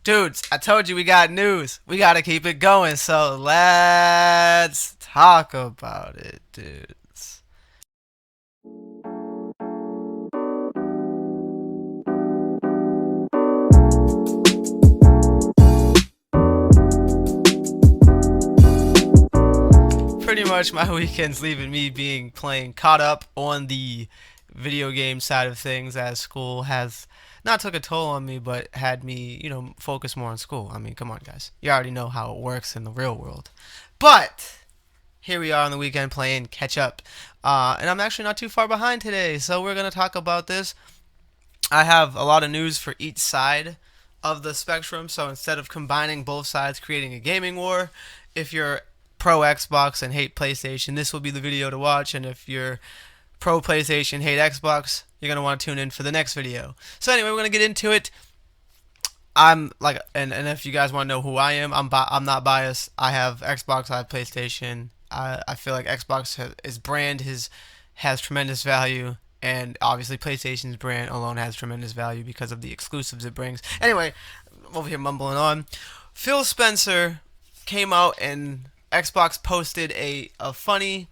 Dudes, I told you we got news. We gotta keep it going, so let's talk about it, dudes. Pretty much my weekend's leaving me being playing caught up on the video game side of things as school has not took a toll on me but had me, focus more on school. I mean, come on guys. You already know how it works in the real world. But here we are on the weekend playing catch up. And I'm actually not too far behind today, so we're going to talk about this. I have a lot of news for each side of the spectrum, so instead of combining both sides, creating a gaming war, if you're pro Xbox and hate PlayStation, this will be the video to watch, and if you're pro PlayStation, hate Xbox, you're going to want to tune in for the next video. So anyway, we're going to get into it. I'm like, and if you guys want to know who I am, I'm not biased. I have Xbox, I have PlayStation. I feel like Xbox his brand has tremendous value, and obviously PlayStation's brand alone has tremendous value because of the exclusives it brings. Anyway, I'm over here mumbling on. Phil Spencer came out and Xbox posted a funny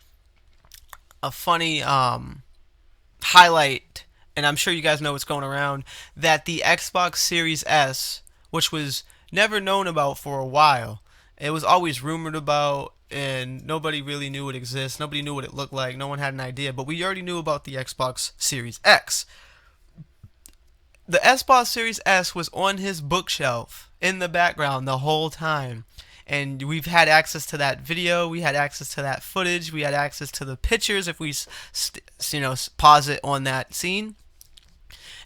highlight, and I'm sure you guys know what's going around, that the Xbox Series S, which was never known about for a while, it was always rumored about, and nobody really knew it exists. Nobody knew what it looked like. No one had an idea, but we already knew about the Xbox Series X. The Xbox Series S was on his bookshelf in the background the whole time. And we've had access to that video, we had access to that footage, we had access to the pictures if we, pause it on that scene.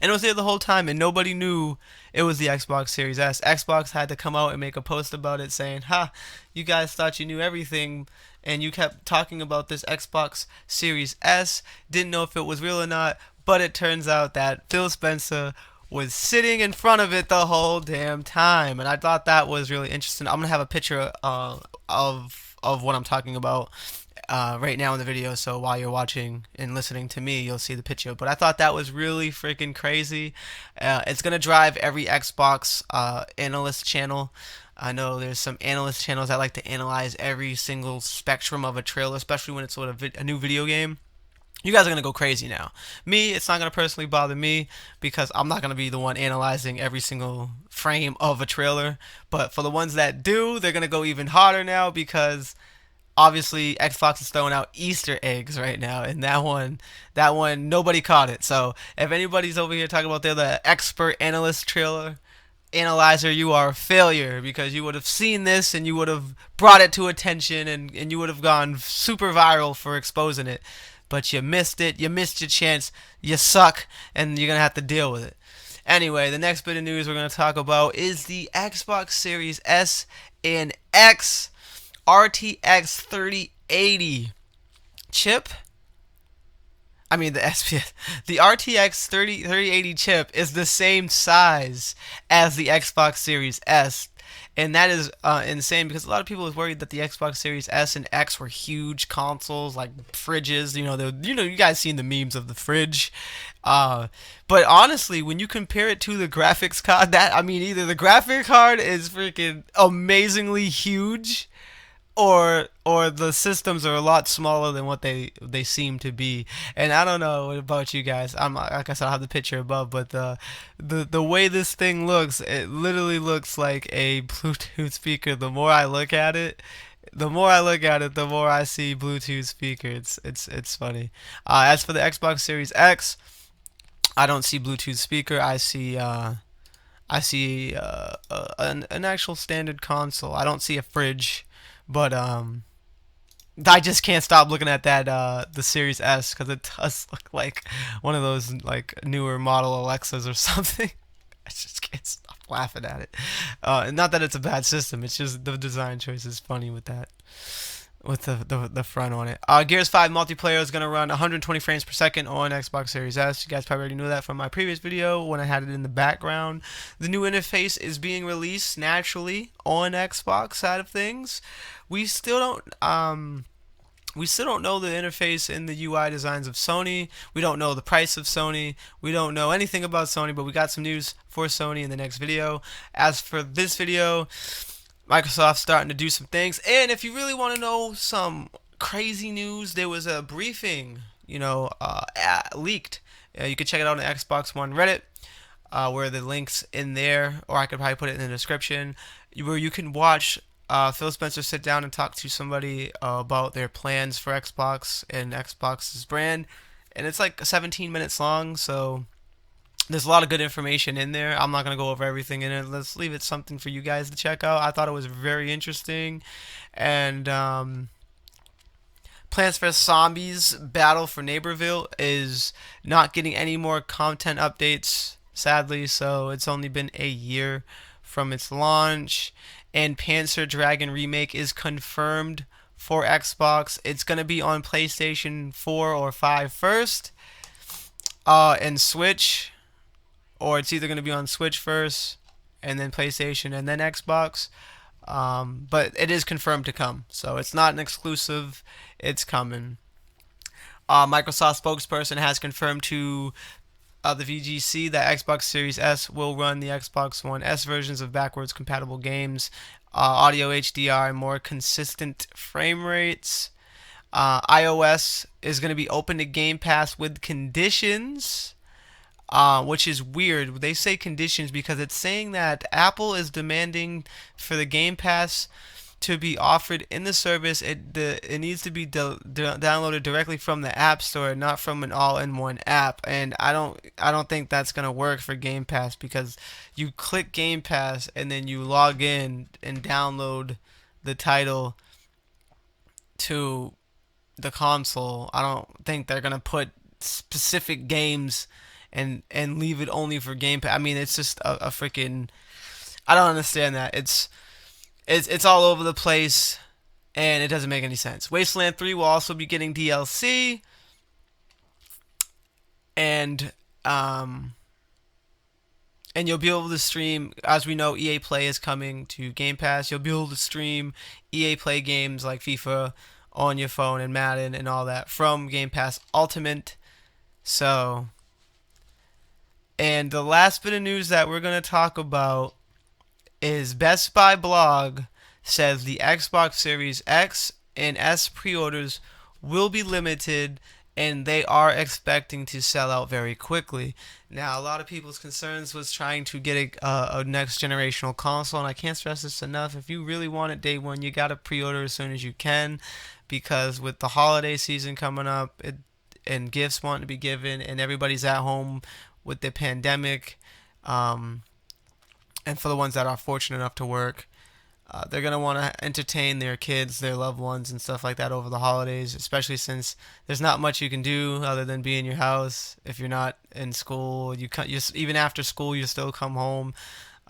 And it was there the whole time, and nobody knew it was the Xbox Series S. Xbox had to come out and make a post about it saying, "Ha, you guys thought you knew everything, and you kept talking about this Xbox Series S, didn't know if it was real or not, but it turns out that Phil Spencer was sitting in front of it the whole damn time." And I thought that was really interesting. I'm gonna have a picture of what I'm talking about right now in the video, so while you're watching and listening to me, you'll see the picture. But I thought that was really freaking crazy. It's gonna drive every Xbox analyst channel. I know there's some analyst channels that like to analyze every single spectrum of a trailer, especially when it's sort of a new video game. You guys are gonna go crazy now. Me, it's not gonna personally bother me because I'm not gonna be the one analyzing every single frame of a trailer. But for the ones that do, they're gonna go even harder now because obviously Xbox is throwing out Easter eggs right now, and that one nobody caught it. So if anybody's over here talking about they're the expert analyst trailer analyzer, you are a failure because you would have seen this and you would have brought it to attention, and you would have gone super viral for exposing it. But you missed it. You missed your chance. You suck, and you're gonna have to deal with it. Anyway, the next bit of news we're gonna talk about is the Xbox Series S and X RTX 3080 chip. I mean the SPS. The RTX 3080 chip is the same size as the Xbox Series S, and that is insane because a lot of people was worried that the Xbox Series S and X were huge consoles like fridges. You guys seen the memes of the fridge. But honestly, when you compare it to the graphics card, either the graphic card is freaking amazingly huge, or the systems are a lot smaller than what they seem to be. And I don't know about you guys. I'm like I said, I have the picture above, but the way this thing looks, it literally looks like a Bluetooth speaker. The more I see Bluetooth speaker. It's funny. As for the Xbox Series X, I don't see Bluetooth speaker. I see an actual standard console. I don't see a fridge, but I just can't stop looking at that the Series S because it does look like one of those like newer model Alexas or something. I just can't stop laughing at it. And not that it's a bad system. It's just the design choice is funny with that, with the front on it. Gears 5 multiplayer is going to run 120 frames per second on Xbox Series S. You guys probably already knew that from my previous video when I had it in the background. The new interface is being released naturally on Xbox side of things. We still don't We still don't know the interface and the UI designs of Sony. We don't know the price of Sony. We don't know anything about Sony, but we got some news for Sony in the next video. As for this video, Microsoft's starting to do some things. And if you really want to know some crazy news, there was a briefing, leaked. You can check it out on the Xbox One Reddit, where the link's in there, or I could probably put it in the description, where you can watch Phil Spencer sit down and talk to somebody about their plans for Xbox and Xbox's brand. And it's like 17 minutes long, so there's a lot of good information in there. I'm not going to go over everything in it. Let's leave it something for you guys to check out. I thought it was very interesting. And Plants vs. Zombies Battle for Neighborville is not getting any more content updates, sadly, so it's only been a year from its launch. And Panzer Dragoon Remake is confirmed for Xbox. It's going to be on PlayStation 4 or 5 first, and Switch, or it's either going to be on Switch first, and then PlayStation, and then Xbox. But it is confirmed to come, so it's not an exclusive. It's coming. Microsoft spokesperson has confirmed to the VGC that Xbox Series S will run the Xbox One S versions of backwards compatible games, audio HDR, and more consistent frame rates. iOS is going to be open to Game Pass with conditions, which is weird. They say conditions because it's saying that Apple is demanding for the Game Pass to be offered in the service. It needs to be downloaded directly from the App Store, not from an all-in-one app. And I don't think that's gonna work for Game Pass, because you click Game Pass and then you log in and download the title to the console. I don't think they're gonna put specific games and leave it only for Game Pass. I mean, it's just a freaking, I don't understand that. It's all over the place, and it doesn't make any sense. Wasteland 3 will also be getting DLC, and you'll be able to stream, as we know, EA Play is coming to Game Pass. You'll be able to stream EA Play games like FIFA on your phone and Madden and all that from Game Pass Ultimate. So, and the last bit of news that we're going to talk about is Best Buy blog says the Xbox Series X and S pre-orders will be limited, and they are expecting to sell out very quickly. Now, a lot of people's concerns was trying to get a next generational console, and I can't stress this enough. If you really want it day one, you got to pre-order as soon as you can, because with the holiday season coming up, and gifts wanting to be given, and everybody's at home with the pandemic, and for the ones that are fortunate enough to work, they're going to want to entertain their kids, their loved ones, and stuff like that over the holidays, especially since there's not much you can do other than be in your house. If you're not in school, even after school, you still come home,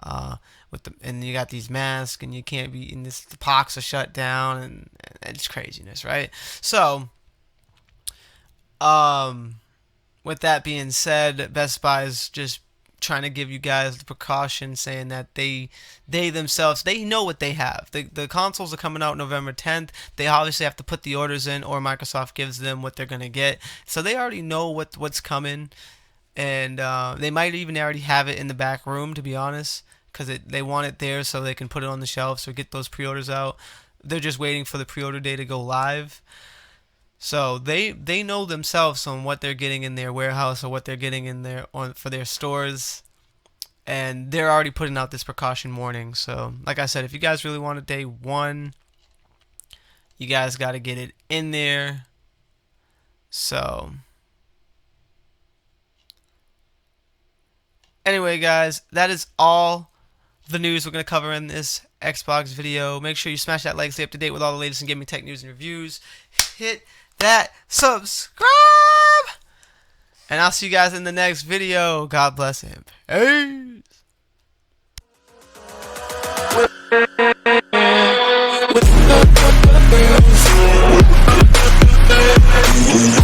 and you got these masks, and you can't be, and the parks are shut down, and it's craziness, right? So, with that being said, Best Buy is just trying to give you guys the precaution, saying that they themselves, they know what they have. The consoles are coming out November 10th. They obviously have to put the orders in, or Microsoft gives them what they're going to get. So they already know what's coming, and they might even already have it in the back room, to be honest, because they want it there so they can put it on the shelves or get those pre-orders out. They're just waiting for the pre-order day to go live. So they know themselves on what they're getting in their warehouse or what they're getting in for their stores, and they're already putting out this precaution warning. So, like I said, if you guys really want it day one, you guys got to get it in there. So, anyway, guys, that is all the news we're going to cover in this Xbox video. Make sure you smash that like, stay up to date with all the latest in gaming tech news and reviews. Hit that subscribe, and I'll see you guys in the next video. God bless him. Peace.